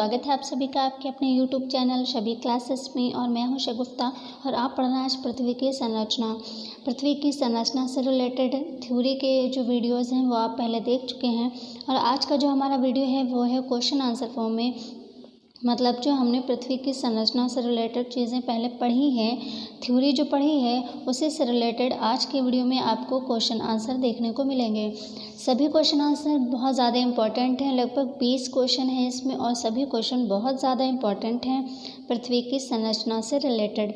स्वागत है आप सभी का आपके अपने YouTube चैनल सभी क्लासेस में। और मैं हूं शगुफ्ता और आप पढ़ रहे हैं आज पृथ्वी की संरचना से रिलेटेड थ्योरी के जो वीडियोज़ हैं वो आप पहले देख चुके हैं। और आज का जो हमारा वीडियो है वो है क्वेश्चन आंसर फॉर्म में, मतलब जो हमने पृथ्वी की संरचना से रिलेटेड चीज़ें पहले पढ़ी हैं, थ्योरी जो पढ़ी है उसी से रिलेटेड आज के वीडियो में आपको क्वेश्चन आंसर देखने को मिलेंगे। सभी क्वेश्चन आंसर बहुत ज़्यादा इम्पॉर्टेंट हैं, लगभग 20 क्वेश्चन हैं इसमें और सभी क्वेश्चन बहुत ज़्यादा इम्पॉर्टेंट हैं पृथ्वी की संरचना से रिलेटेड।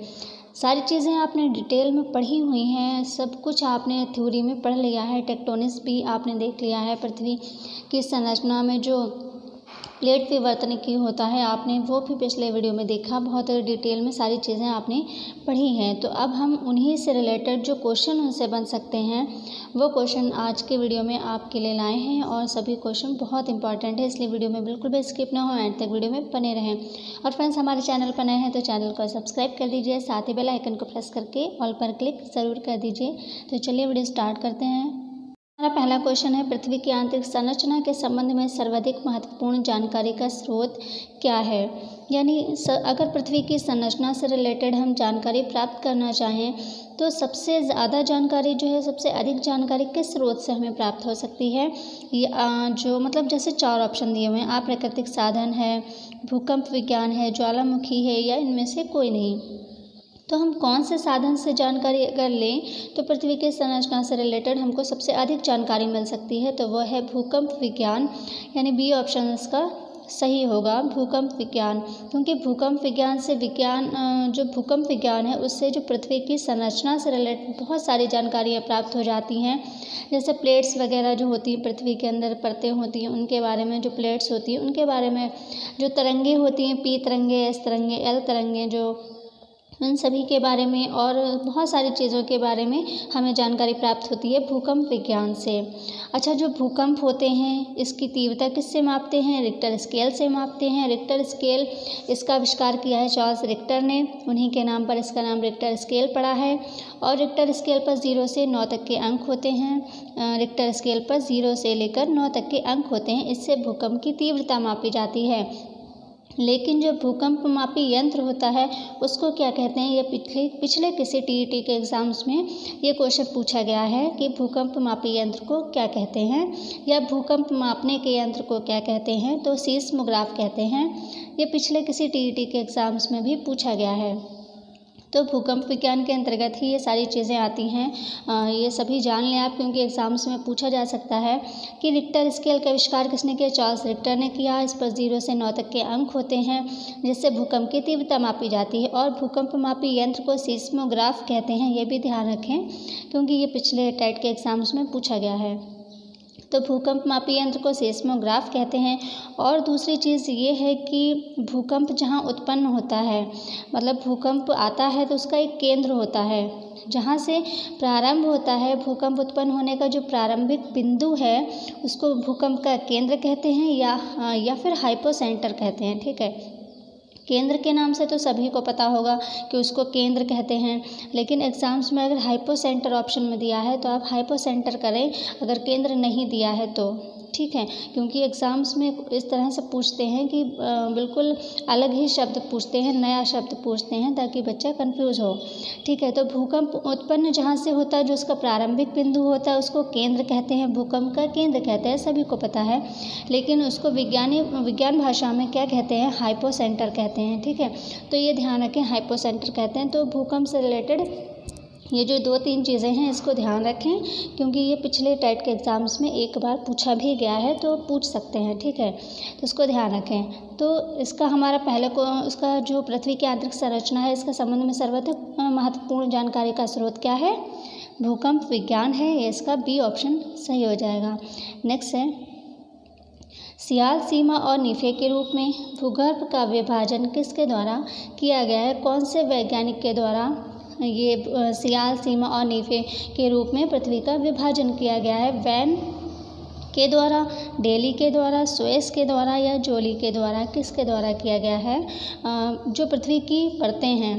सारी चीज़ें आपने डिटेल में पढ़ी हुई हैं, सब कुछ आपने थ्योरी में पढ़ लिया है, टेक्टोनिक्स भी आपने देख लिया है, पृथ्वी की संरचना में जो प्लेट विवर्तनिकी होता है आपने वो भी पिछले वीडियो में देखा, बहुत डिटेल में सारी चीज़ें आपने पढ़ी हैं। तो अब हम उन्हीं से रिलेटेड जो क्वेश्चन उनसे बन सकते हैं वो क्वेश्चन आज के वीडियो में आपके लिए लाए हैं और सभी क्वेश्चन बहुत इंपॉर्टेंट है, इसलिए वीडियो में बिल्कुल भी स्किप ना हो, एंड तक वीडियो में बने रहें। और फ्रेंड्स, हमारे चैनल पर नए हैं तो चैनल को सब्सक्राइब कर दीजिए, साथ ही बेल आइकन को प्रेस करके ऑल पर क्लिक ज़रूर कर दीजिए। तो चलिए वीडियो स्टार्ट करते हैं। हमारा पहला क्वेश्चन है, पृथ्वी की आंतरिक संरचना के संबंध में सर्वाधिक महत्वपूर्ण जानकारी का स्रोत क्या है। यानी अगर पृथ्वी की संरचना से रिलेटेड हम जानकारी प्राप्त करना चाहें तो सबसे ज़्यादा जानकारी जो है, सबसे अधिक जानकारी किस स्रोत से हमें प्राप्त हो सकती है। जो मतलब जैसे 4 ऑप्शन दिए हुए हैं, प्राकृतिक साधन है, भूकंप विज्ञान है, ज्वालामुखी है, या इनमें से कोई नहीं। तो हम कौन से साधन से जानकारी अगर लें तो पृथ्वी की संरचना से रिलेटेड हमको सबसे अधिक जानकारी मिल सकती है, तो वह है भूकंप विज्ञान। यानी बी ऑप्शन इसका सही होगा, भूकंप विज्ञान। क्योंकि भूकंप विज्ञान से जो भूकंप विज्ञान है उससे जो पृथ्वी की संरचना से रिलेटेड बहुत सारी जानकारियाँ प्राप्त हो जाती हैं। जैसे प्लेट्स वगैरह जो होती हैं, पृथ्वी के अंदर परतें होती हैं, उनके बारे में, जो प्लेट्स होती हैं उनके बारे में, जो तरंगे होती हैं, पी तरंगे, एस तरंगे, एल तरंगे, जो उन सभी के बारे में और बहुत सारी चीज़ों के बारे में हमें जानकारी प्राप्त होती है भूकंप विज्ञान से। अच्छा, जो भूकंप होते हैं इसकी तीव्रता किससे मापते हैं? रिक्टर स्केल से मापते हैं। रिक्टर स्केल इसका आविष्कार किया है चार्ल्स रिक्टर ने, उन्हीं के नाम पर इसका नाम रिक्टर स्केल पड़ा है। और रिक्टर स्केल पर 0 से 9 तक के अंक होते हैं। रिक्टर स्केल पर 0 से लेकर 9 तक के अंक होते हैं, इससे भूकंप की तीव्रता मापी जाती है। लेकिन जो भूकंप मापी यंत्र होता है उसको क्या कहते हैं? ये पिछले किसी टीईटी के एग्ज़ाम्स में ये क्वेश्चन पूछा गया है कि भूकंप मापी यंत्र को क्या कहते हैं, या भूकंप मापने के यंत्र को क्या कहते हैं? तो सीस्मोग्राफ कहते हैं। ये पिछले किसी टीईटी के एग्ज़ाम्स में भी पूछा गया है। तो भूकंप विज्ञान के अंतर्गत ही ये सारी चीज़ें आती हैं। ये सभी जान लें आप, क्योंकि एग्ज़ाम्स में पूछा जा सकता है कि रिक्टर स्केल का आविष्कार किसने किया? चार्ल्स रिक्टर ने किया। इस पर 0 से 9 तक के अंक होते हैं जिससे भूकंप की तीव्रता मापी जाती है। और भूकंप मापी यंत्र को सीस्मोग्राफ कहते हैं, ये भी ध्यान रखें क्योंकि ये पिछले टेट के एग्ज़ाम्स में पूछा गया है। तो भूकंप मापी यंत्र को सेस्मोग्राफ कहते हैं। और दूसरी चीज़ ये है कि भूकंप जहाँ उत्पन्न होता है, मतलब भूकंप आता है तो उसका एक केंद्र होता है, जहाँ से प्रारंभ होता है भूकंप उत्पन्न होने का जो प्रारंभिक बिंदु है उसको भूकंप का केंद्र कहते हैं, या फिर हाइपोसेंटर कहते हैं। ठीक है, केंद्र के नाम से तो सभी को पता होगा कि उसको केंद्र कहते हैं, लेकिन एग्ज़ाम्स में अगर हाइपोसेंटर ऑप्शन में दिया है तो आप हाइपोसेंटर करें, अगर केंद्र नहीं दिया है तो। ठीक है, क्योंकि एग्ज़ाम्स में इस तरह से पूछते हैं कि बिल्कुल अलग ही शब्द पूछते हैं, नया शब्द पूछते हैं ताकि बच्चा कंफ्यूज हो। ठीक है, तो भूकंप उत्पन्न जहाँ से होता है, जो उसका प्रारंभिक बिंदु होता है उसको केंद्र कहते हैं, भूकंप का केंद्र कहते हैं, सभी को पता है। लेकिन उसको विज्ञान भाषा में क्या कहते हैं? हाइपोसेंटर कहते हैं। ठीक है, तो ये ध्यान रखें, हाइपोसेंटर कहते हैं। तो भूकंप से रिलेटेड ये जो 2-3 चीज़ें हैं इसको ध्यान रखें, क्योंकि ये पिछले टेट के एग्ज़ाम्स में एक बार पूछा भी गया है, तो पूछ सकते हैं। ठीक है, तो इसको ध्यान रखें। तो इसका हमारा इसका जो पृथ्वी की आंतरिक संरचना है इसका संबंध में सर्वाधिक महत्वपूर्ण जानकारी का स्रोत क्या है? भूकंप विज्ञान है। ये इसका बी ऑप्शन सही हो जाएगा। नेक्स्ट है, सियाल, सीमा और नीफे के रूप में भूगर्भ का विभाजन किसके द्वारा किया गया है? कौन से वैज्ञानिक के द्वारा ये सियाल, सीमा और नीफे के रूप में पृथ्वी का विभाजन किया गया है? वैन के द्वारा, डेली के द्वारा, स्वेस के द्वारा, या जोली के द्वारा? किसके द्वारा किया गया है? जो पृथ्वी की परतें हैं,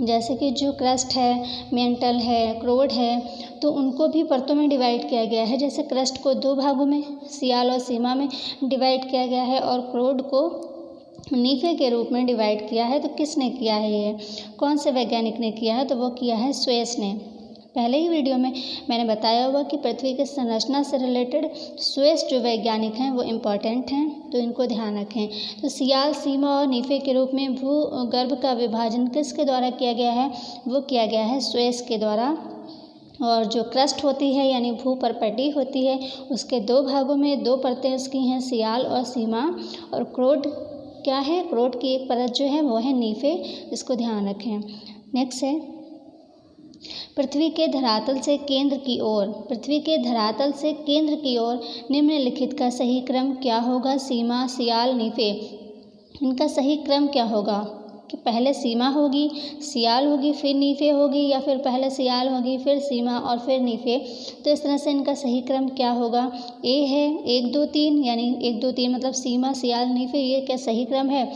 जैसे कि जो क्रस्ट है, मेंटल है, क्रोड है, तो उनको भी परतों में डिवाइड किया गया है। जैसे क्रस्ट को 2 भागों में, सियाल और सीमा में डिवाइड किया गया है, और क्रोड को नीफे के रूप में डिवाइड किया है। तो किसने किया है ये, कौन से वैज्ञानिक ने किया है, तो वो किया है स्वेस ने। पहले ही वीडियो में मैंने बताया हुआ कि पृथ्वी की संरचना से रिलेटेड स्वेस जो वैज्ञानिक हैं वो इम्पॉर्टेंट हैं, तो इनको ध्यान रखें। तो सियाल, सीमा और नीफे के रूप में भूगर्भ का विभाजन किसके द्वारा किया गया है, वो किया गया है स्वेस के द्वारा। और जो क्रस्ट होती है यानी भूपरपट्टी होती है, उसके दो भागों में दो परतें उसकी हैं, सियाल और सीमा। और क्रोड क्या है, क्रोड की एक परत जो है वो है नीफे, इसको ध्यान रखें। नेक्स्ट है पृथ्वी के धरातल से केंद्र की ओर, पृथ्वी के धरातल से केंद्र की ओर निम्नलिखित का सही क्रम क्या होगा, सीमा, सियाल, नीफे, इनका सही क्रम क्या होगा कि पहले सीमा होगी, सियाल होगी, फिर नीफे होगी, या फिर पहले सियाल होगी, फिर सीमा और फिर नीफे। तो इस तरह से इनका सही क्रम क्या होगा, ए है 1 2 3, यानी 1 2 3 मतलब सीमा, सियाल, नीफे, ये क्या सही क्रम है।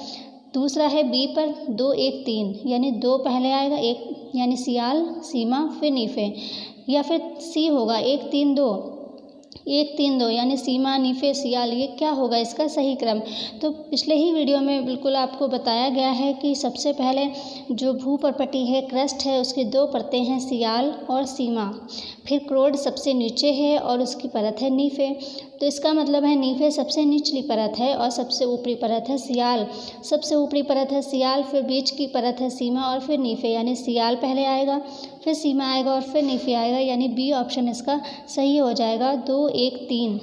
दूसरा है बी पर 2 1 3, यानी 2 पहले आएगा, 1 यानी सियाल, सीमा, फिर नीफे। या फिर सी होगा 1 3 2, 1 3 2 यानी सीमा, नीफे, सियाल, ये क्या होगा इसका सही क्रम। तो पिछले ही वीडियो में बिल्कुल आपको बताया गया है कि सबसे पहले जो भूपरपट्टी है, क्रस्ट है, उसकी दो परतें हैं, सियाल और सीमा। फिर क्रोड सबसे नीचे है और उसकी परत है नीफे। तो इसका मतलब है नीफे सबसे निचली परत है और सबसे ऊपरी परत है सियाल। सबसे ऊपरी परत है सियाल, फिर बीच की परत है सीमा और फिर नीफे, यानी सियाल पहले आएगा, फिर सीमा आएगा और फिर नीफे आएगा, यानी बी ऑप्शन इसका सही हो जाएगा। 2 1 3,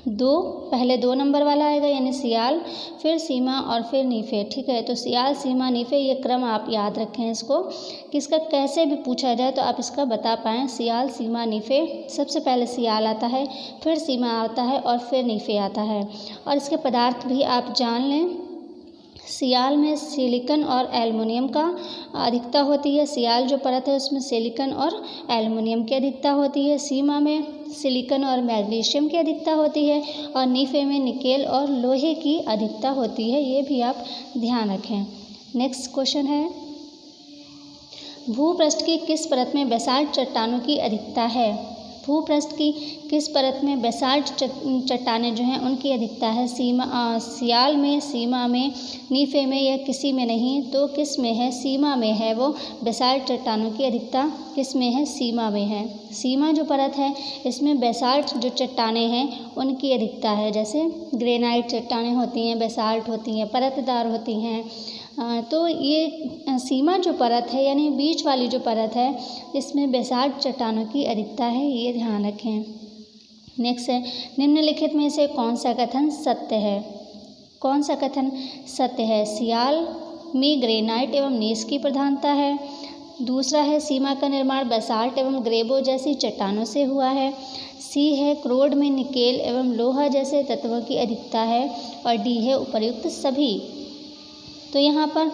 2 पहले 2 नंबर वाला आएगा यानी सियाल, फिर सीमा और फिर नीफे। ठीक है, तो सियाल, सीमा, नीफे, ये क्रम आप याद रखें इसको, कि इसका कैसे भी पूछा जाए तो आप इसका बता पाएँ। सियाल, सीमा, नीफे, सबसे पहले सियाल आता है, फिर सीमा आता है और फिर नीफे आता है। और इसके पदार्थ भी आप जान लें। सियाल में सिलिकॉन और एल्युमिनियम का अधिकता होती है। सियाल जो परत है उसमें सिलिकॉन और एल्युमिनियम की अधिकता होती है। सीमा में सिलिकॉन और मैग्नीशियम की अधिकता होती है। और नीफे में निकेल और लोहे की अधिकता होती है, ये भी आप ध्यान रखें। नेक्स्ट क्वेश्चन है भूपृष्ठ की किस परत में बेसाल्ट चट्टानों की अधिकता है। भूपृष्ठ की किस परत में बेसाल्ट चट्टानें जो हैं उनकी अधिकता है। सियाल में, सीमा में, नीफे में, या किसी में नहीं, तो किस में है, सीमा में है। वो बेसाल्ट चट्टानों की अधिकता किस में है, सीमा में है। सीमा जो परत है इसमें बेसाल्ट जो चट्टानें हैं उनकी अधिकता है। जैसे ग्रेनाइट चट्टानें होती हैं, बेसाल्ट होती हैं, परतदार होती हैं। तो ये सीमा जो परत है यानी बीच वाली जो परत है इसमें बेसाल्ट चट्टानों की अधिकता है, ये ध्यान रखें। नेक्स्ट है निम्नलिखित में से कौन सा कथन सत्य है। कौन सा कथन सत्य है। सियाल में ग्रेनाइट एवं नीस की प्रधानता है। दूसरा है सीमा का निर्माण बेसाल्ट एवं ग्रेबो जैसी चट्टानों से हुआ है। सी है क्रोड में निकेल एवं लोहा जैसे तत्वों की अधिकता है। और डी है उपर्युक्त सभी। तो यहाँ पर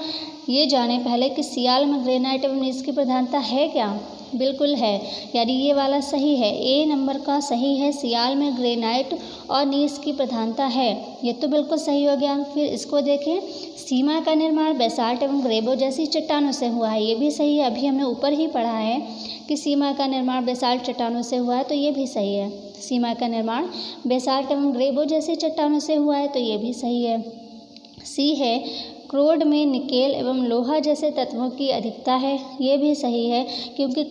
ये जाने पहले कि सियाल में ग्रेनाइट एवं नीस की प्रधानता है क्या, बिल्कुल है, यानी ये वाला सही है। ए नंबर का सही है, सियाल में ग्रेनाइट और नीस की प्रधानता है, ये तो बिल्कुल सही हो गया। फिर इसको देखें, सीमा का निर्माण बेसाल्ट एवं ग्रेबो जैसी चट्टानों से हुआ है, ये भी सही है। अभी हमने ऊपर ही पढ़ा है कि सीमा का निर्माण बेसाल्ट चट्टानों से हुआ है, तो ये भी सही है। सीमा का निर्माण बेसाल्ट एवं ग्रेबो जैसी चट्टानों से हुआ है, तो ये भी सही है। सी है क्रोड में निकेल एवं लोहा जैसे तत्वों की अधिकता है, ये भी सही है, क्योंकि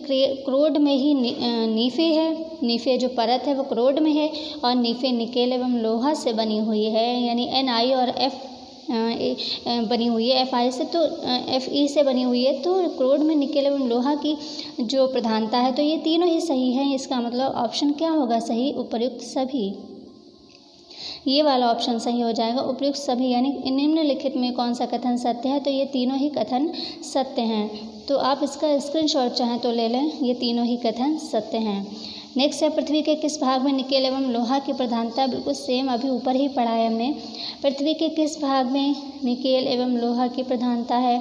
क्रोड में ही नीफे है। नीफे जो परत है वो क्रोड में है और नीफे निकेल एवं लोहा से बनी हुई है, यानी Ni और F बनी हुई है Fi से, तो Fe से बनी हुई है। तो क्रोड में निकेल एवं लोहा की जो प्रधानता है, तो ये तीनों ही सही हैं। इसका मतलब ऑप्शन क्या होगा सही, उपर्युक्त सभी। ये वाला ऑप्शन सही हो जाएगा, उपयुक्त सभी, यानी निम्नलिखित में कौन सा कथन सत्य है, तो ये तीनों ही कथन सत्य हैं। तो आप इसका स्क्रीनशॉट चाहें तो ले लें, ये तीनों ही कथन सत्य हैं। नेक्स्ट है पृथ्वी के किस भाग में निकेल एवं लोहा की प्रधानता, बिल्कुल सेम अभी ऊपर ही पढ़ा है हमने। पृथ्वी के किस भाग में निकेल एवं लोहा की प्रधानता है,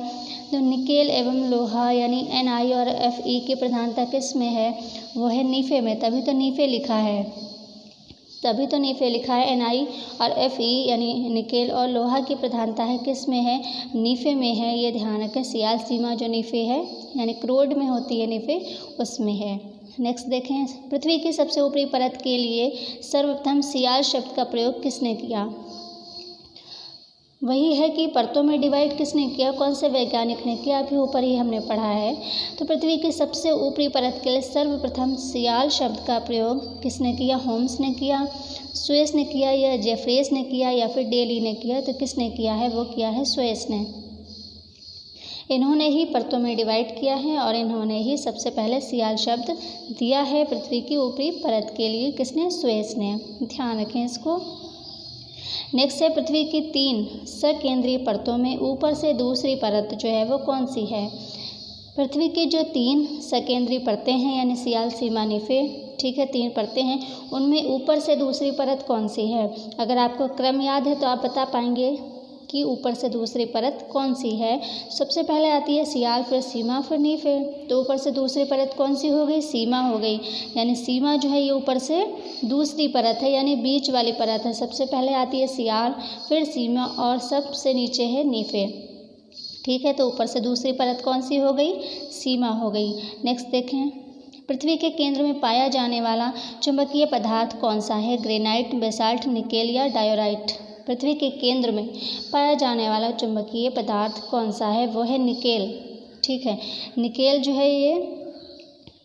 तो निकेल एवं लोहा यानी Ni और Fe की प्रधानता किस में है, वो है नीफे में, तभी तो नीफे लिखा है। Ni और Fe यानी निकेल और लोहा की प्रधानता है किस में है, नीफे में है, ये ध्यान रखें। सियाल सीमा जो नीफे है यानी क्रोड में होती है नीफे, उसमें है। नेक्स्ट देखें, पृथ्वी की सबसे ऊपरी परत के लिए सर्वप्रथम सियाल शब्द का प्रयोग किसने किया। वही है कि परतों में डिवाइड किसने किया, कौन से वैज्ञानिक ने किया, अभी ऊपर ही हमने पढ़ा है। तो पृथ्वी की सबसे ऊपरी परत के लिए सर्वप्रथम सियाल शब्द का प्रयोग किसने किया, होम्स ने किया, स्वेस ने किया या जेफरेस ने किया या फिर डेली ने किया। तो किसने किया है, वो किया है स्वेस ने। इन्होंने ही परतों में डिवाइड किया है और इन्होंने ही सबसे पहले सियाल शब्द दिया है पृथ्वी की ऊपरी परत के लिए, किसने, स्वेस ने। ध्यान रखें इसको। नेक्स्ट है पृथ्वी की 3 सकेंद्रीय परतों में ऊपर से दूसरी परत जो है वो कौन सी है। पृथ्वी की जो 3 सकेंद्रीय परतें हैं यानी सियाल, सीमा, निफे, ठीक है, 3 परतें हैं, उनमें ऊपर से दूसरी परत कौन सी है। अगर आपको क्रम याद है तो आप बता पाएंगे कि ऊपर से दूसरी परत कौन सी है। सबसे पहले आती है सियाल, फिर सीमा, फिर निफे। तो ऊपर से दूसरी परत कौन सी हो गई, सीमा हो गई। यानी सीमा जो है ये ऊपर से दूसरी परत है यानी बीच वाली परत है। सबसे पहले आती है सियाल, फिर सीमा और सबसे नीचे है निफे, ठीक है। तो ऊपर से दूसरी परत कौन सी हो गई, सीमा हो गई। नेक्स्ट देखें, पृथ्वी के केंद्र में पाया जाने वाला चुंबकीय पदार्थ कौन सा है, ग्रेनाइट, बेसाल्ट, निकेल या डायोराइट। पृथ्वी के केंद्र में पाया जाने वाला चुंबकीय पदार्थ कौन सा है, वो है निकेल, ठीक है। निकेल जो है ये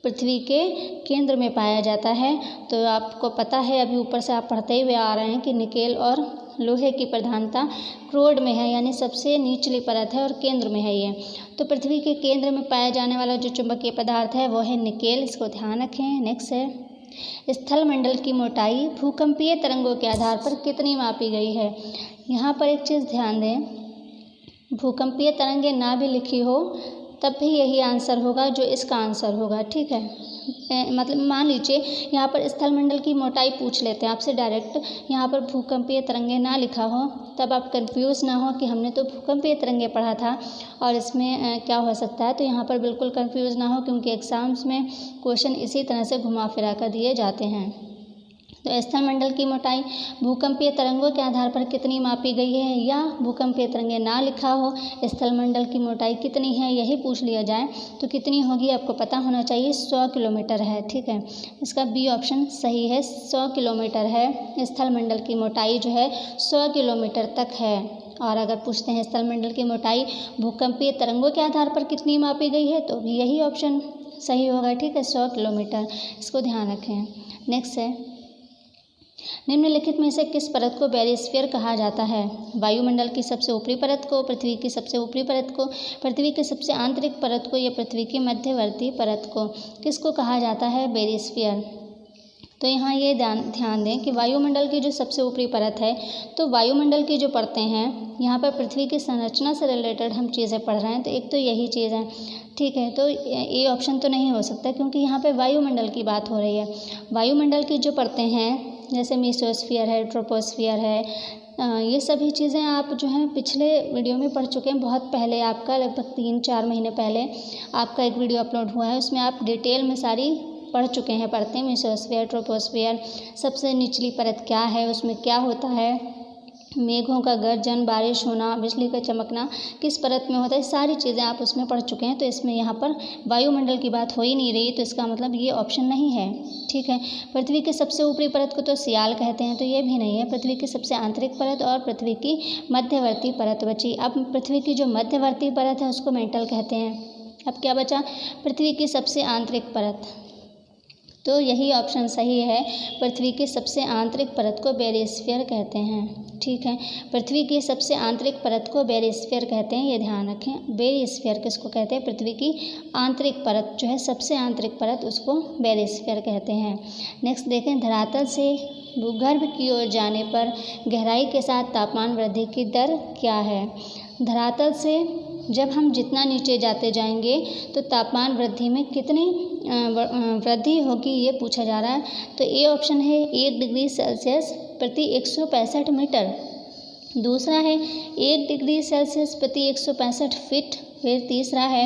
पृथ्वी के केंद्र में पाया जाता है। तो आपको पता है, अभी ऊपर से आप पढ़ते हुए आ रहे हैं कि निकेल और लोहे की प्रधानता क्रोड में है यानी सबसे निचली परत है और केंद्र में है ये। तो पृथ्वी के केंद्र में पाया जाने वाला जो चुंबकीय पदार्थ है वो है निकेल, इसको ध्यान रखें। नेक्स्ट है स्थल मंडल की मोटाई भूकंपीय तरंगों के आधार पर कितनी मापी गई है। यहाँ पर एक चीज़ ध्यान दें, भूकंपीय तरंगें ना भी लिखी हो तब भी यही आंसर होगा जो इसका आंसर होगा, ठीक है। मतलब मान लीजिए यहाँ पर स्थल मंडल की मोटाई पूछ लेते हैं आपसे डायरेक्ट, यहाँ पर भूकंपीय तरंगें ना लिखा हो तब आप कंफ्यूज ना हो कि हमने तो भूकंपीय तरंगें पढ़ा था और इसमें क्या हो सकता है। तो यहाँ पर बिल्कुल कंफ्यूज ना हो क्योंकि एग्ज़ाम्स में क्वेश्चन इसी तरह से घुमा फिरा कर दिए जाते हैं। तो स्थल मंडल की मोटाई भूकंपीय तरंगों के आधार पर कितनी मापी गई है, या भूकंपीय तरंगें ना लिखा हो स्थल मंडल की मोटाई कितनी है यही पूछ लिया जाए तो कितनी होगी आपको पता होना चाहिए, 100 किलोमीटर है, ठीक है। इसका बी ऑप्शन सही है, 100 किलोमीटर है। स्थल मंडल की मोटाई जो है 100 किलोमीटर तक है। और अगर पूछते हैं स्थल मंडल की मोटाई भूकंपीय तरंगों के आधार पर कितनी मापी गई है तो भी यही ऑप्शन सही होगा, ठीक है, 100 किलोमीटर। इसको ध्यान रखें। नेक्स्ट है निम्नलिखित में से किस परत को बैरिस्फीयर कहा जाता है। वायुमंडल की सबसे ऊपरी परत को, पृथ्वी की सबसे ऊपरी परत को, पृथ्वी की सबसे आंतरिक परत को या पृथ्वी की मध्यवर्ती परत को, किसको कहा जाता है, बैरिस्फीयर। तो यहाँ ये ध्यान दें कि वायुमंडल की जो सबसे ऊपरी परत है, तो वायुमंडल की जो परतें हैं यहाँ पर पृथ्वी की संरचना से रिलेटेड हम चीज़ें पढ़ रहे हैं तो एक तो यही चीज़ है, ठीक है। तो ये ऑप्शन तो नहीं हो सकता क्योंकि यहाँ पे वायुमंडल की बात हो रही है। वायुमंडल की जो परतें हैं जैसे मीसोस्फीयर है, ट्रोपोस्फीयर है, ये सभी चीज़ें आप जो हैं पिछले वीडियो में पढ़ चुके हैं। बहुत पहले आपका लगभग 3-4 महीने पहले आपका एक वीडियो अपलोड हुआ है, उसमें आप डिटेल में सारी पढ़ चुके हैं परतें, मीसोस्फीयर, ट्रोपोस्फीयर, सबसे निचली परत क्या है, उसमें क्या होता है, मेघों का गर्जन, बारिश होना, बिजली का चमकना किस परत में होता है, सारी चीज़ें आप उसमें पढ़ चुके हैं। तो इसमें यहाँ पर वायुमंडल की बात हो ही नहीं रही, तो इसका मतलब ये ऑप्शन नहीं है, ठीक है। पृथ्वी की सबसे ऊपरी परत को तो सियाल कहते हैं, तो ये भी नहीं है। पृथ्वी की सबसे आंतरिक परत और पृथ्वी की मध्यवर्ती परत बची। अब पृथ्वी की जो मध्यवर्ती परत है उसको मेंटल कहते हैं। अब क्या बचा, पृथ्वी की सबसे आंतरिक परत, तो यही ऑप्शन सही है, पृथ्वी की सबसे आंतरिक परत को बैरिस्फीयर कहते हैं, ठीक है। पृथ्वी की सबसे आंतरिक परत को बैरिस्फीयर कहते हैं, ये ध्यान रखें। बैरिस्फीयर किसको कहते हैं, पृथ्वी की आंतरिक परत जो है सबसे आंतरिक परत उसको बैरिस्फीयर कहते हैं। नेक्स्ट देखें, धरातल से भूगर्भ की ओर जाने पर गहराई के साथ तापमान वृद्धि की दर क्या है। धरातल से जब हम जितना नीचे जाते जाएंगे तो तापमान वृद्धि में कितनी वृद्धि होगी ये पूछा जा रहा है। तो ए ऑप्शन है 1 डिग्री सेल्सियस प्रति 165 मीटर। दूसरा है 1 डिग्री सेल्सियस प्रति 165 फीट। फिर तीसरा है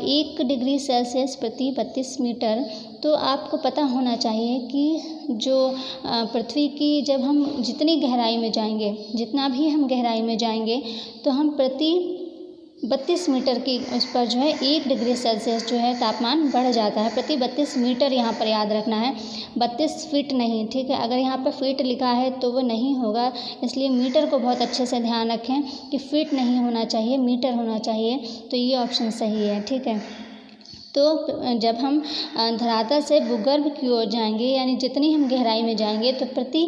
1 डिग्री सेल्सियस प्रति 32 मीटर। तो आपको पता होना चाहिए कि जो पृथ्वी की जब हम जितनी गहराई में जाएंगे, जितना भी हम गहराई में जाएंगे तो हम प्रति 32 मीटर की उस पर जो है 1 डिग्री सेल्सियस जो है तापमान बढ़ जाता है। प्रति 32 मीटर यहाँ पर याद रखना है, 32 फीट नहीं, ठीक है। अगर यहाँ पर फीट लिखा है तो वो नहीं होगा, इसलिए मीटर को बहुत अच्छे से ध्यान रखें कि फीट नहीं होना चाहिए, मीटर होना चाहिए। तो ये ऑप्शन सही है, ठीक है। तो जब हम धरातल से भूगर्भ की ओर जाएंगे, यानी जितनी हम गहराई में जाएंगे, तो प्रति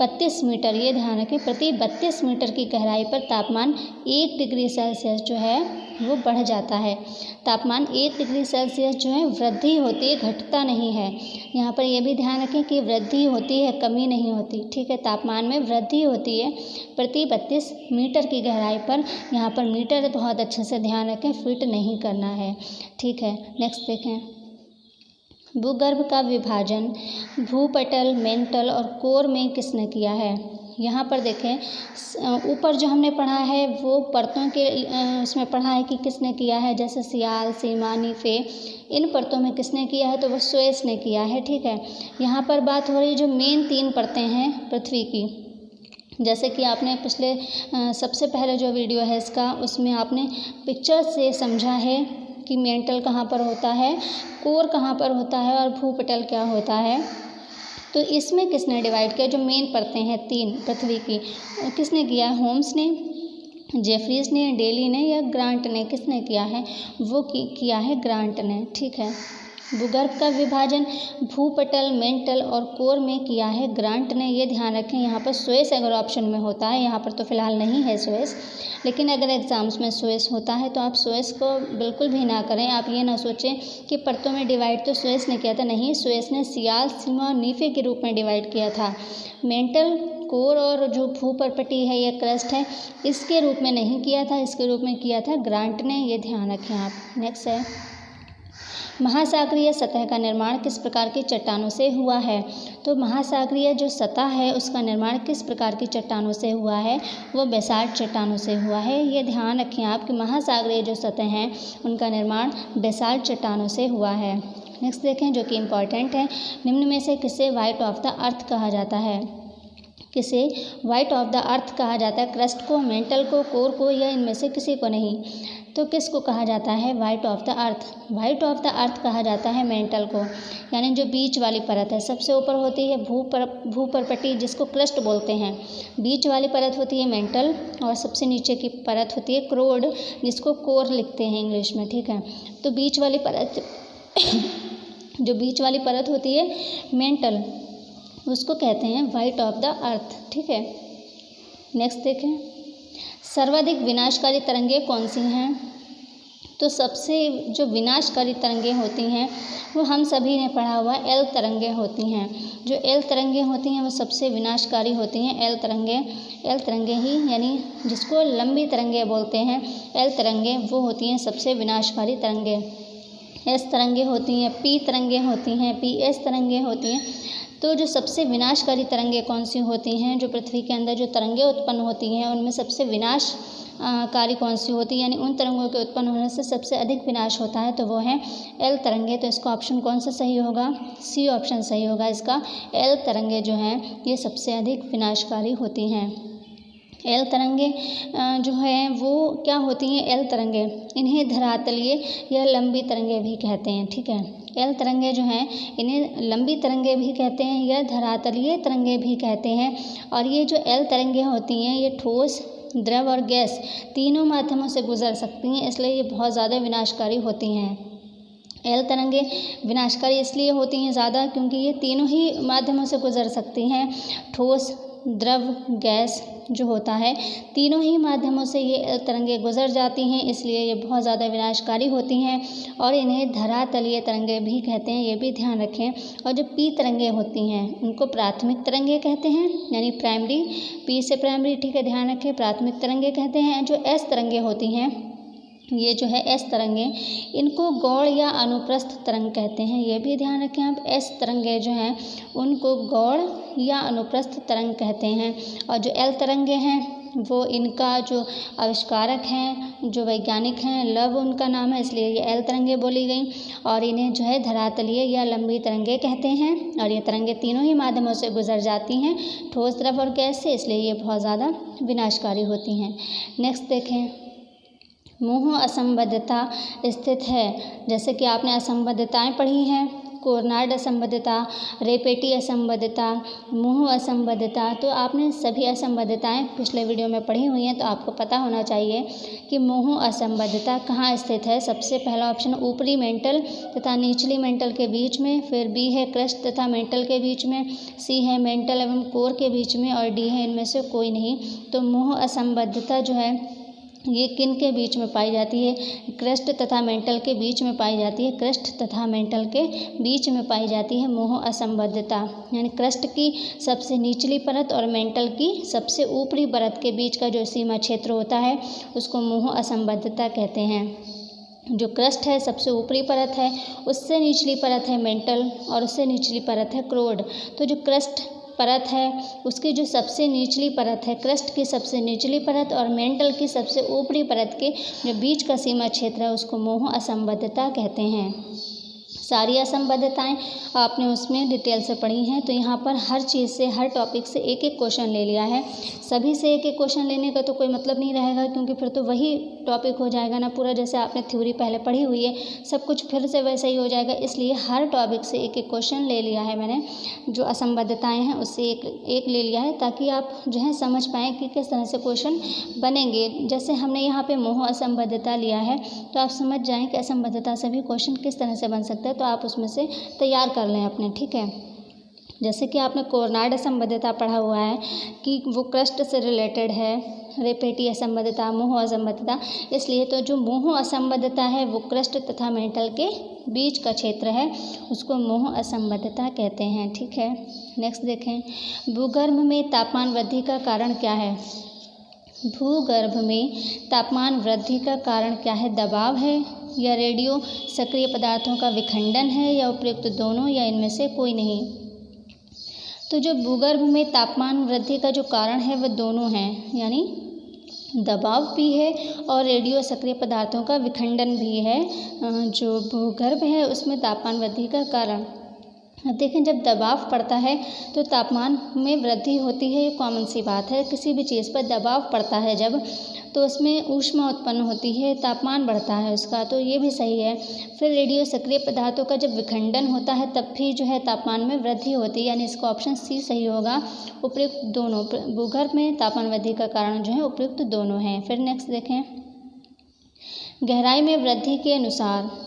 32 मीटर, ये ध्यान रखें, प्रति 32 मीटर की गहराई पर तापमान 1 डिग्री सेल्सियस जो है वो बढ़ जाता है। तापमान 1 डिग्री सेल्सियस जो है वृद्धि होती है, घटता नहीं है। यहाँ पर यह भी ध्यान रखें कि वृद्धि होती है, कमी नहीं होती, ठीक है। तापमान में वृद्धि होती है प्रति 32 मीटर की गहराई पर। यहाँ पर मीटर बहुत अच्छे से ध्यान रखें, फीट नहीं करना है, ठीक है। नेक्स्ट देखें, भूगर्भ का विभाजन भूपटल, मेंटल और कोर में किसने किया है। यहाँ पर देखें, ऊपर जो हमने पढ़ा है वो परतों के उसमें पढ़ा है कि किसने किया है, जैसे सियाल, सीमा, नीफे, इन परतों में किसने किया है, तो वो सुएज ने किया है, ठीक है। यहाँ पर बात हो रही जो मेन 3 परतें हैं पृथ्वी की, जैसे कि आपने पिछले सबसे पहले जो वीडियो है इसका, उसमें आपने पिक्चर से समझा है कि मेंटल कहाँ पर होता है, कोर कहाँ पर होता है और भूपटल क्या होता है। तो इसमें किसने डिवाइड किया, जो मेन परतें हैं 3 पृथ्वी की, किसने किया है, होम्स ने, जेफरीज ने, डेली ने या ग्रांट ने, किसने किया है, वो किया है ग्रांट ने, ठीक है। भूगर्भ का विभाजन भूपटल, मेंटल और कोर में किया है ग्रांट ने, ये ध्यान रखें। यहाँ पर सुएज अगर ऑप्शन में होता है, यहाँ पर तो फिलहाल नहीं है सुएज, लेकिन अगर एग्ज़ाम्स में सुएज होता है तो आप सुएज को बिल्कुल भी ना करें। आप ये ना सोचें कि परतों में डिवाइड तो सुएज ने किया था, नहीं, सुएज ने सियाल, सीमा और नीफे के रूप में डिवाइड किया था। मेंटल, कोर और जो भूपरपट्टी है या क्रस्ट है, इसके रूप में नहीं किया था, इसके रूप में किया था ग्रांट ने, ये ध्यान रखें आप। नेक्स्ट है, महासागरीय सतह का निर्माण किस प्रकार की चट्टानों से हुआ है। तो महासागरीय जो सतह है उसका निर्माण किस प्रकार की चट्टानों से हुआ है, वो बेसाल्ट चट्टानों से हुआ है। ये ध्यान रखें आप कि महासागरीय जो सतह हैं उनका निर्माण बेसाल्ट चट्टानों से हुआ है। नेक्स्ट देखें, जो कि इम्पॉर्टेंट है, निम्न में से किसे वाइट ऑफ द अर्थ कहा जाता है। किसे वाइट ऑफ द अर्थ कहा जाता है, क्रस्ट को, मेंटल को, कोर को, या इनमें से किसी को नहीं। तो किसको कहा जाता है white of the earth, white of the earth कहा जाता है मेंटल को, यानी जो बीच वाली परत है। सबसे ऊपर होती है भूपरपट्टी जिसको क्रस्ट बोलते हैं, बीच वाली परत होती है मेंटल, और सबसे नीचे की परत होती है क्रोड जिसको कोर लिखते हैं इंग्लिश में, ठीक है। तो बीच वाली परत जो बीच वाली परत होती है मेंटल, उसको कहते हैं वाइट ऑफ द अर्थ, ठीक है। नेक्स्ट देखें, सर्वाधिक विनाशकारी तरंगें कौन सी हैं। तो सबसे जो विनाशकारी तरंगें होती हैं वो हम सभी ने पढ़ा हुआ एल तरंगें होती हैं। जो एल तरंगें होती हैं वो सबसे विनाशकारी होती हैं। एल तरंगें ही, यानी जिसको लंबी तरंगें बोलते हैं, एल तरंगें वो होती हैं सबसे विनाशकारी तरंगें। एस तरंगें होती हैं, पी तरंगें होती हैं, पी एस तरंगें होती हैं। तो जो सबसे विनाशकारी तरंगें कौन सी होती हैं, जो पृथ्वी के अंदर जो तरंगें उत्पन्न होती हैं उनमें सबसे विनाशकारी कौन सी होती है, यानी उन तरंगों के उत्पन्न होने से सबसे अधिक विनाश होता है, तो वो है एल तरंगें। तो इसका ऑप्शन कौन सा सही होगा, सी ऑप्शन सही होगा इसका। एल तरंगें जो हैं ये सबसे अधिक विनाशकारी होती हैं। एल तरंगें जो हैं वो क्या होती हैं, एल तरंगें, इन्हें धरातलीय या लंबी तरंगें भी कहते हैं, ठीक है। एल तरंगें जो हैं इन्हें लंबी तरंगें भी कहते हैं या धरातलीय तरंगें भी कहते हैं। और ये जो एल तरंगें होती हैं ये ठोस, द्रव और गैस तीनों माध्यमों से गुजर सकती हैं, इसलिए ये बहुत ज़्यादा विनाशकारी होती हैं। एल तरंगें विनाशकारी इसलिए होती हैं ज़्यादा क्योंकि ये तीनों ही माध्यमों से गुजर सकती हैं। ठोस, द्रव, गैस जो होता है, तीनों ही माध्यमों से ये तरंगें गुजर जाती हैं, इसलिए ये बहुत ज़्यादा विनाशकारी होती हैं। और इन्हें धरातलीय तरंगें भी कहते हैं, ये भी ध्यान रखें। और जो पी तरंगें होती हैं उनको प्राथमिक तरंगें कहते हैं, यानी प्राइमरी, पी से प्राइमरी, ठीक है, ध्यान रखें, प्राथमिक तरंगें कहते हैं। जो एस तरंगें होती हैं, ये जो है एस तरंगें, इनको गौड़ या अनुप्रस्थ तरंग कहते हैं, ये भी ध्यान रखें आप। एस तरंगें जो हैं उनको गौड़ या अनुप्रस्थ तरंग कहते हैं। और जो एल तरंगें हैं वो इनका जो आविष्कारक हैं, जो वैज्ञानिक हैं, लव उनका नाम है, इसलिए ये एल तरंगें बोली गई। और इन्हें जो है धरातलीय या लंबी तरंगें कहते हैं। और ये तरंगें तीनों ही माध्यमों से गुजर जाती हैं, ठोस, द्रव और गैस से, इसलिए ये बहुत ज़्यादा विनाशकारी होती हैं। नेक्स्ट देखें, मोह असंबद्धता स्थित है। जैसे कि आपने असंबद्धताएं पढ़ी हैं, कोर्नाड असंबद्धता, रेपेटी असंबद्धता, मोह असंबद्धता, तो आपने सभी असंबद्धताएं पिछले वीडियो में पढ़ी हुई हैं, तो आपको पता होना चाहिए कि मोह असंबद्धता कहाँ स्थित है। सबसे पहला ऑप्शन ऊपरी मेंटल तथा निचली मेंटल के बीच में, फिर बी है क्रस्ट तथा मेंटल के बीच में, सी है मेंटल एवं कोर के बीच में, और डी है इनमें से कोई नहीं। तो मोह असंबद्धता जो है ये किन के बीच में पाई जाती है? क्रस्ट तथा मेंटल के बीच में पाई जाती है। क्रस्ट तथा मेंटल के बीच में पाई जाती है मोह असंबद्धता, यानी क्रस्ट की सबसे निचली परत और मेंटल की सबसे ऊपरी परत के बीच का जो सीमा क्षेत्र होता है उसको मोह असंबद्धता कहते हैं। जो क्रस्ट है सबसे ऊपरी परत है, उससे निचली परत है मेंटल और उससे निचली परत है क्रोड। तो जो क्रस्ट परत है उसकी जो सबसे निचली परत है, क्रस्ट की सबसे निचली परत और मेंटल की सबसे ऊपरी परत के जो बीच का सीमा क्षेत्र है उसको मोह असंबद्धता कहते हैं। सारी असंबद्धताएं आपने उसमें डिटेल से पढ़ी हैं। तो यहाँ पर हर चीज़ से, हर टॉपिक से एक एक क्वेश्चन ले लिया है। सभी से एक एक क्वेश्चन लेने का तो कोई मतलब नहीं रहेगा, क्योंकि फिर तो वही टॉपिक हो जाएगा ना पूरा, जैसे आपने थ्योरी पहले पढ़ी हुई है, सब कुछ फिर से वैसा ही हो जाएगा। इसलिए हर टॉपिक से एक एक क्वेश्चन ले लिया है मैंने, जो असंबद्धताएँ हैं उससे एक एक ले लिया है, ताकि आप जो है समझ पाएँ कि किस तरह से क्वेश्चन बनेंगे। जैसे हमने यहाँ पर मोह असंबद्धता लिया है, तो आप समझ जाएँ कि असंबद्धता से भी क्वेश्चन किस तरह से बन सकता है, तो आप उसमें से तैयार कर लें अपने, ठीक है। जैसे कि आपने कोर्नाड असंबद्धता पढ़ा हुआ है कि वो क्रस्ट से रिलेटेड है, रेपेटी असंबद्धता, मोह असंबद्धता, इसलिए तो जो मोह असंबद्धता है वो क्रस्ट तथा मेंटल के बीच का क्षेत्र है, उसको मोह असंबद्धता कहते हैं, ठीक है। नेक्स्ट देखें, भूगर्भ में तापमान वृद्धि का कारण क्या है? भूगर्भ में तापमान वृद्धि का कारण क्या है? दबाव है, या रेडियो सक्रिय पदार्थों का विखंडन है, या उपयुक्त दोनों, या इनमें से कोई नहीं। तो जो भूगर्भ में तापमान वृद्धि का जो कारण है वह दोनों हैं, यानी दबाव भी है और रेडियो सक्रिय पदार्थों का विखंडन भी है। जो भूगर्भ है उसमें तापमान वृद्धि का कारण, अब देखें, जब दबाव पड़ता है तो तापमान में वृद्धि होती है, ये कॉमन सी बात है। किसी भी चीज़ पर दबाव पड़ता है जब, तो उसमें ऊष्मा उत्पन्न होती है, तापमान बढ़ता है उसका, तो ये भी सही है। फिर रेडियो सक्रिय पदार्थों का जब विखंडन होता है तब भी जो है तापमान में वृद्धि होती है, यानी इसका ऑप्शन सी सही होगा, उपयुक्त दोनों। भूगर्भ में तापमान वृद्धि का कारण जो है उपयुक्त दोनों हैं। फिर नेक्स्ट देखें, गहराई में वृद्धि के अनुसार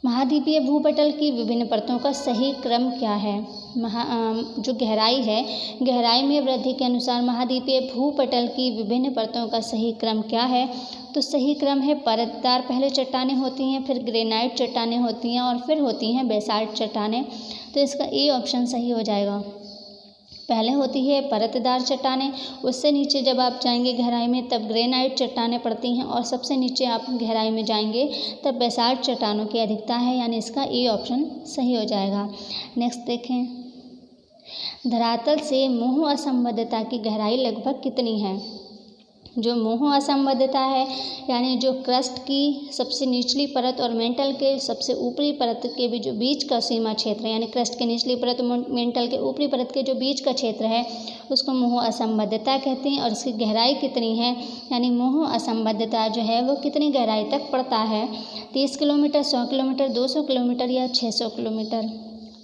महाद्वीपीय भूपटल की विभिन्न परतों का सही क्रम क्या है? जो गहराई है, गहराई में वृद्धि के अनुसार महाद्वीपीय भूपटल की विभिन्न परतों का सही क्रम क्या है? तो सही क्रम है परतदार पहले चट्टानें होती हैं, फिर ग्रेनाइट चट्टानें होती हैं और फिर होती हैं बेसाल्ट चट्टानें। तो इसका ए ऑप्शन सही हो जाएगा। पहले होती है परतदार चट्टानें, उससे नीचे जब आप जाएंगे गहराई में तब ग्रेनाइट चट्टानें पड़ती हैं, और सबसे नीचे आप गहराई में जाएंगे तब बेसाल्ट चट्टानों की अधिकता है, यानी इसका ए ऑप्शन सही हो जाएगा। नेक्स्ट देखें, धरातल से मोह असंबद्धता की गहराई लगभग कितनी है? जो मोह असंबद्धता है, यानी जो क्रस्ट की सबसे निचली परत और मेंटल के सबसे ऊपरी परत के भी जो बीच का सीमा क्षेत्र है, यानी क्रस्ट के निचली परत और मेंटल के ऊपरी परत के जो बीच का क्षेत्र है उसको मोह असंबद्धता कहते हैं। और इसकी गहराई कितनी है, यानी मोह असंबद्धता जो है वो कितनी गहराई तक पड़ता है? 30 किलोमीटर, 100 किलोमीटर, 200 किलोमीटर या 600 किलोमीटर।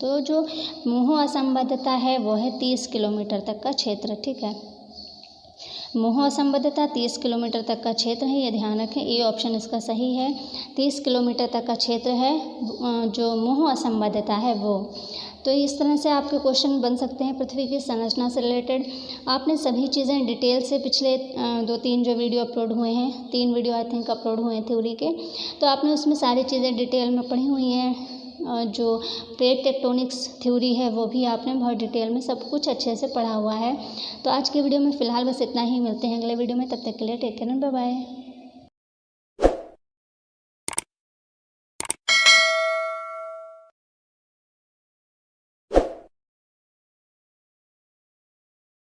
तो जो मोह असंबद्धता है वो है 30 किलोमीटर तक का क्षेत्र, ठीक है। मोह असंबद्धता 30 किलोमीटर तक का क्षेत्र है, ये ध्यान रखें, ए ऑप्शन इसका सही है। 30 किलोमीटर तक का क्षेत्र है जो मोह असंबद्धता है वो। तो इस तरह से आपके क्वेश्चन बन सकते हैं पृथ्वी की संरचना से रिलेटेड। आपने सभी चीज़ें डिटेल से पिछले 2-3 जो वीडियो अपलोड हुए हैं, 3 वीडियो आई थिंक अपलोड हुए हैं थ्योरी के, तो आपने उसमें सारी चीज़ें डिटेल में पढ़ी हुई हैं। जो प्लेट टेक्टोनिक्स थ्योरी है वो भी आपने बहुत डिटेल में सब कुछ अच्छे से पढ़ा हुआ है। तो आज के वीडियो में फ़िलहाल बस इतना ही, मिलते हैं अगले वीडियो में, तब तक के लिए take care and bye bye.